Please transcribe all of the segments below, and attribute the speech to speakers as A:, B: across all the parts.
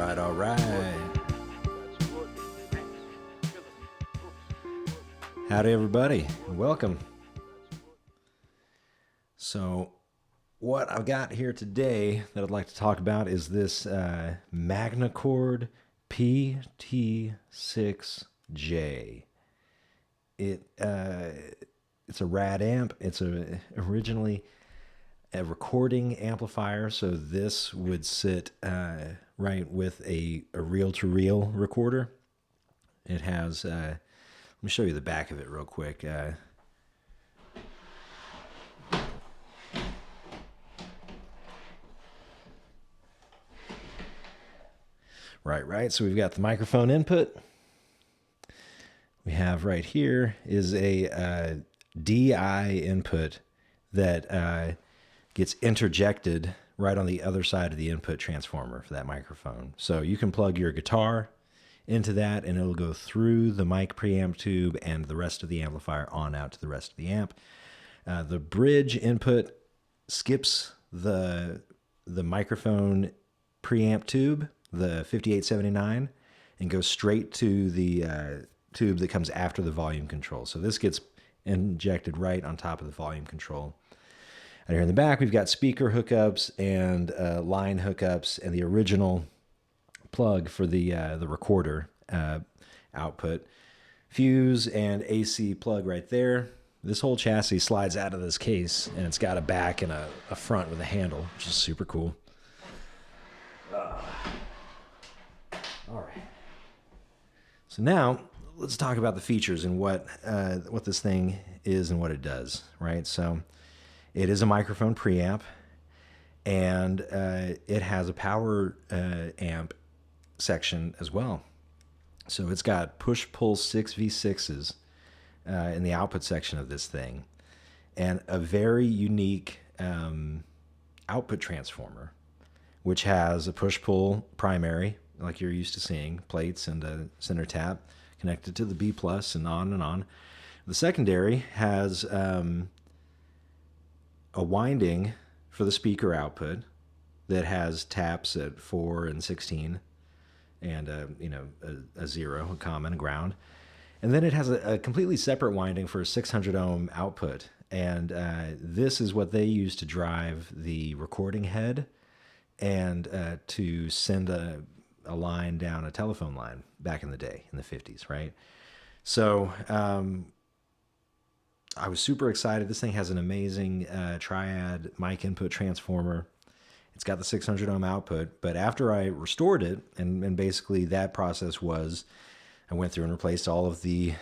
A: right, all right. Howdy, everybody. Welcome. So, what I've got here today that I'd like to talk about is this Magnecord PT-6J. It's a rad amp. It's originally a recording amplifier, so this would sit right with a reel-to-reel recorder. It has, let me show you the back of it real quick. Right. So we've got the microphone input. We have right here is a DI input that gets interjected right on the other side of the input transformer for that microphone. So you can plug your guitar into that and it'll go through the mic preamp tube and the rest of the amplifier on out to the rest of the amp. The bridge input skips the microphone preamp tube, the 5879, and goes straight to the tube that comes after the volume control. So this gets injected right on top of the volume control. And here in the back, we've got speaker hookups and line hookups and the original plug for the recorder output. Fuse and AC plug right there. This whole chassis slides out of this case, and it's got a back and a front with a handle, which is super cool. All right. So now let's talk about the features and what this thing is and what it does, right? So it is a microphone preamp, and it has a power amp section as well. So it's got push-pull 6v6s in the output section of this thing, and a very unique output transformer, which has a push-pull primary, like you're used to seeing, plates and a center tap connected to the B plus and on and on. The secondary has a winding for the speaker output that has taps at 4 and 16 and a 0, a common, a ground. And then it has a completely separate winding for a 600 ohm output. And this is what they use to drive the recording head and to send a line down a telephone line back in the day, in the 50s, right? So I was super excited. This thing has an amazing triad mic input transformer. It's got the 600 ohm output, but after I restored it, and basically that process was, I went through and replaced all of the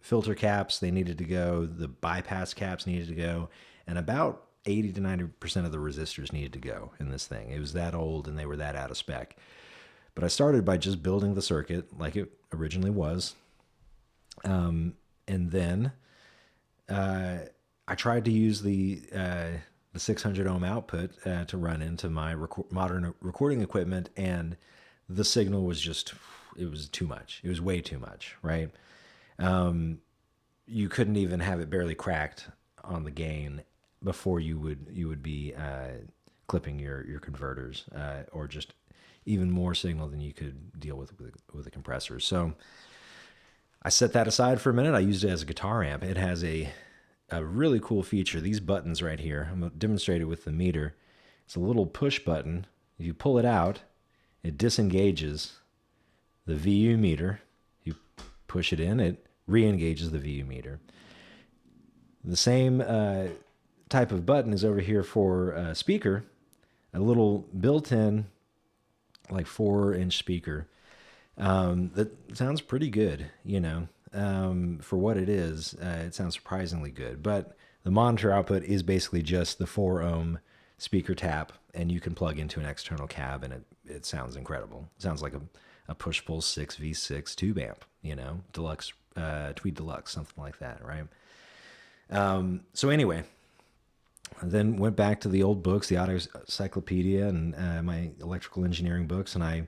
A: filter caps. They needed to go, the bypass caps needed to go, and about 80 to 90% of the resistors needed to go in this thing. It was that old and they were that out of spec. But I started by just building the circuit like it originally was. And then I tried to use the 600 ohm output to run into my modern recording equipment, and the signal was just, it was too much. It was way too much, right? You couldn't even have it barely cracked on the gain before you would be clipping your converters, or just even more signal than you could deal with the compressors. So I set that aside for a minute. I used it as a guitar amp. It has a really cool feature. These buttons right here, I'm going to demonstrate it with the meter. It's a little push button. If you pull it out, it disengages the VU meter. You push it in, it re-engages the VU meter. The same type of button is over here for speaker, a little built-in like 4-inch speaker that sounds pretty good, for what it is. It sounds surprisingly good, but the monitor output is basically just the 4 ohm speaker tap, and you can plug into an external cab, and it sounds incredible. It sounds like a push-pull 6v6 tube amp, deluxe, Tweed Deluxe, something like that, right? So anyway, I then went back to the old books, the Auto Encyclopedia and my electrical engineering books, and I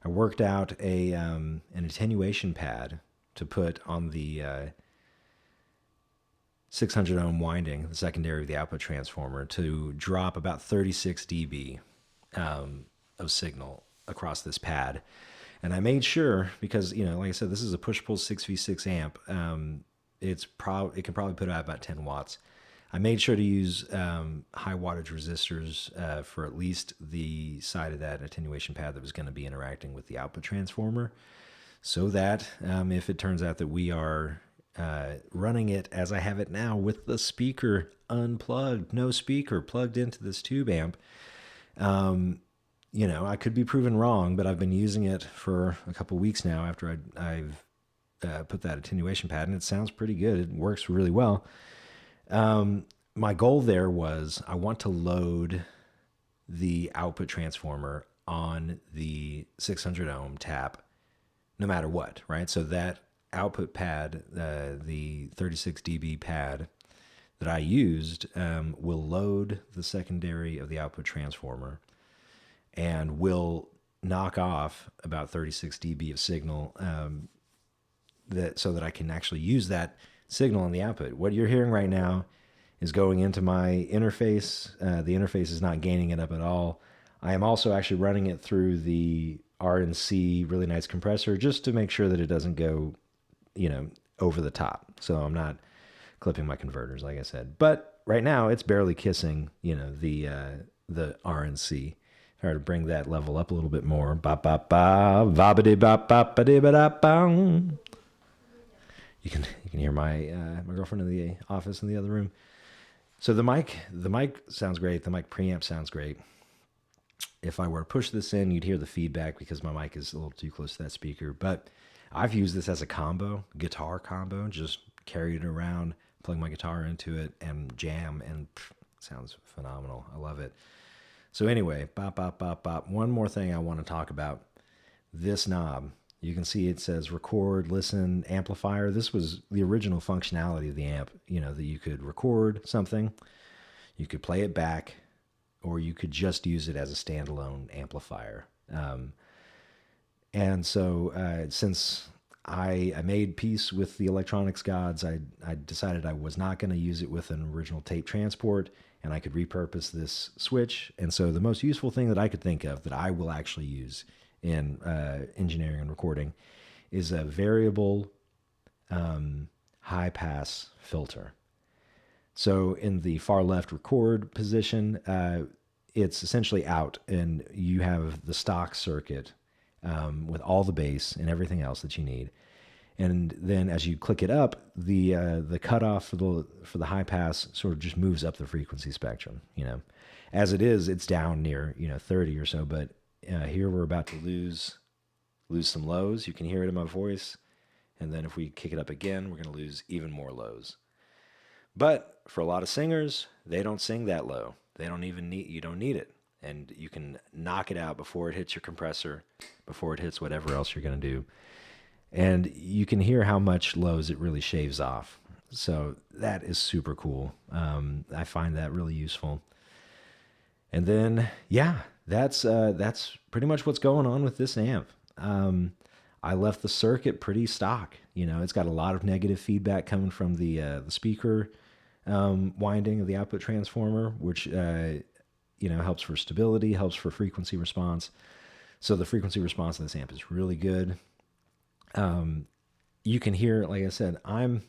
A: worked out an attenuation pad to put on the 600 ohm winding, the secondary of the output transformer, to drop about 36 dB of signal across this pad. And I made sure, because, like I said, this is a push-pull 6v6 amp. It can probably put out about 10 watts. I made sure to use high wattage resistors for at least the side of that attenuation pad that was going to be interacting with the output transformer, so that if it turns out that we are running it as I have it now with the speaker unplugged, no speaker plugged into this tube amp, I could be proven wrong, but I've been using it for a couple weeks now after I've put that attenuation pad, and it sounds pretty good. It works really well. My goal there was I want to load the output transformer on the 600 ohm tap no matter what, right? So that output pad, the 36 dB pad that I used, will load the secondary of the output transformer and will knock off about 36 dB of signal, so that I can actually use that signal on the output. What you're hearing right now is going into my interface. The interface is not gaining it up at all. I am also actually running it through the RNC really nice compressor just to make sure that it doesn't go, over the top. So I'm not clipping my converters, like I said. But right now it's barely kissing, the RNC. If I were to bring that level up a little bit more, ba ba ba, ba ba ba ba ba ba da ba. You can hear my girlfriend in the office in the other room. So the mic sounds great. The mic preamp sounds great. If I were to push this in, you'd hear the feedback because my mic is a little too close to that speaker. But I've used this as a guitar combo. Just carry it around, plug my guitar into it, and jam, and it sounds phenomenal. I love it. So anyway, bop, bop, bop, bop. One more thing I want to talk about. This knob. You can see it says record, listen, amplifier. This was the original functionality of the amp, that you could record something, you could play it back, or you could just use it as a standalone amplifier. And so since I made peace with the electronics gods, I decided I was not going to use it with an original tape transport, and I could repurpose this switch. And so the most useful thing that I could think of that I will actually use in engineering and recording is a variable high pass filter. So in the far left record position, it's essentially out, and you have the stock circuit with all the bass and everything else that you need. And then as you click it up, the cutoff for the high pass sort of just moves up the frequency spectrum. As it is, it's down near 30 or so, but here we're about to lose some lows. You can hear it in my voice. And then if we kick it up again, we're going to lose even more lows. But for a lot of singers, they don't sing that low. You don't need it. And you can knock it out before it hits your compressor, before it hits whatever else you're going to do. And you can hear how much lows it really shaves off. So that is super cool. I find that really useful. And then, that's pretty much what's going on with this amp. I left the circuit pretty stock. It's got a lot of negative feedback coming from the speaker winding of the output transformer, which helps for stability, helps for frequency response. So the frequency response of this amp is really good. You can hear, like I said, I'm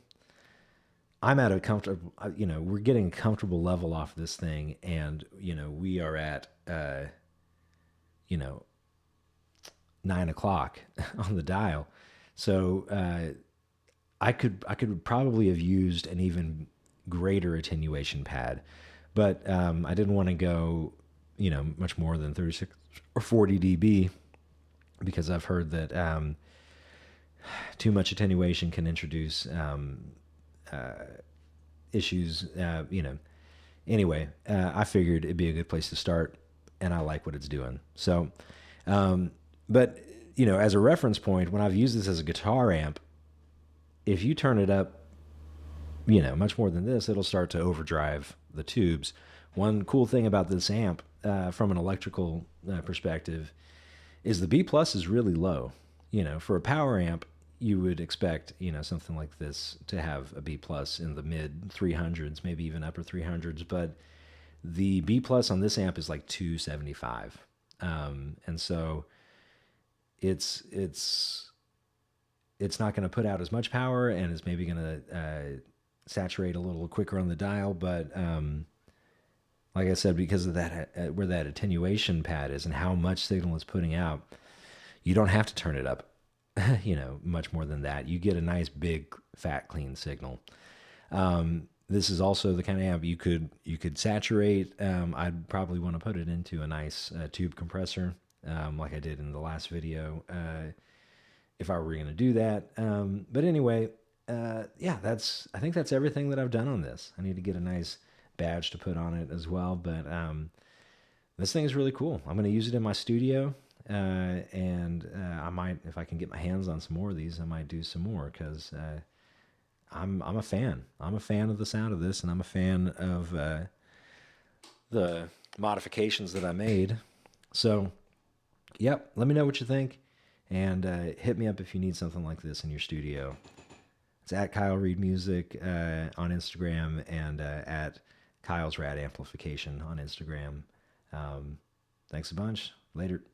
A: at a comfortable, we're getting a comfortable level off this thing, and we are at 9 o'clock on the dial. So I could probably have used an even greater attenuation pad, but I didn't want to go much more than 36 or 40 dB, because I've heard that too much attenuation can introduce issues. Anyway, I figured it'd be a good place to start, and I like what it's doing. So, but as a reference point, when I've used this as a guitar amp, if you turn it up, much more than this, it'll start to overdrive the tubes. One cool thing about this amp, from an electrical perspective, is the B plus is really low. For a power amp, you would expect, something like this to have a B plus in the mid 300s, maybe even upper 300s, but the B plus on this amp is like 275. And so it's not going to put out as much power, and it's maybe going to saturate a little quicker on the dial. But like I said, because of that, where that attenuation pad is and how much signal it's putting out, you don't have to turn it up, much more than that. You get a nice, big, fat, clean signal. This is also the kind of amp you could saturate. I'd probably want to put it into a nice tube compressor, like I did in the last video, if I were going to do that. But anyway, yeah, I think that's everything that I've done on this. I need to get a nice badge to put on it as well. But this thing is really cool. I'm going to use it in my studio. And I might, if I can get my hands on some more of these, I might do some more, because I'm a fan. I'm a fan of the sound of this, and I'm a fan of the modifications that I made. So, yep, let me know what you think, and hit me up if you need something like this in your studio. It's at Kyle Reed Music on Instagram, and at Kyle's Rad Amplification on Instagram. Thanks a bunch. Later.